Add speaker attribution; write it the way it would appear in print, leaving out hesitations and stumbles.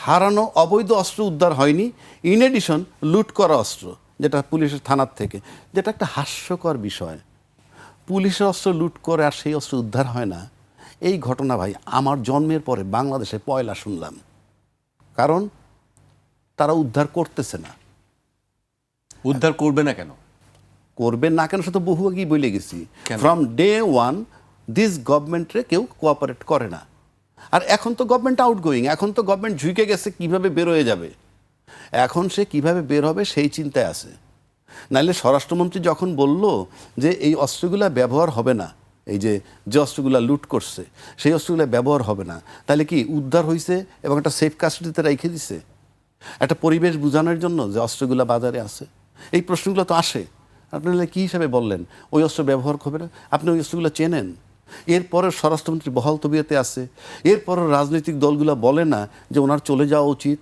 Speaker 1: হারানো অবৈধ অস্ত্র উদ্ধার হয়নি, ইন এডিশন লুট করা অস্ত্র, যেটা পুলিশের থানার থেকে, যেটা একটা হাস্যকর বিষয়। পুলিশের অস্ত্র লুট করে আর সেই অস্ত্র উদ্ধার হয় না, এই ঘটনা ভাই আমার জন্মের পরে বাংলাদেশে পয়লা শুনলাম। কারণ তারা উদ্ধার করতেছে না।
Speaker 2: উদ্ধার করবে না কেন?
Speaker 1: করবেন না কেন, সে তো বহু আগেই বলে গেছি।
Speaker 2: কেন?
Speaker 1: ফ্রম ডে ওয়ান দিস গভর্নমেন্টে কেউ কোঅপারেট করে না। আর এখন তো গভর্নমেন্ট আউটগোয়িং, এখন তো গভর্নমেন্ট ঝুঁকে গেছে কিভাবে বের হয়ে যাবে, এখন সে কিভাবে বের হবে সেই চিন্তায় আছে। নাইলে স্বরাষ্ট্রমন্ত্রী যখন বলল যে এই অস্ত্রগুলা ব্যবহার হবে না, এই যে যে অস্ত্রগুলা লুট করছে সেই অস্ত্রগুলো ব্যবহার হবে না, তাহলে কি উদ্ধার হয়েছে এবং একটা সেফ কাস্টডিতে রেখে দিছে একটা পরিবেশ বোঝানোর জন্য যে অস্ত্রগুলা বাজারে আছে? এই প্রশ্নগুলো তো আসে। আপনি কী হিসাবে বললেন ওই অস্ত্র ব্যবহার হবে না? আপনি ওই অস্ত্রগুলো চেনেন? এরপরে স্বরাষ্ট্রমন্ত্রী বহাল তবিয়তে আছে, এরপরও রাজনৈতিক দলগুলো বলে না যে ওনার চলে যাওয়া উচিত,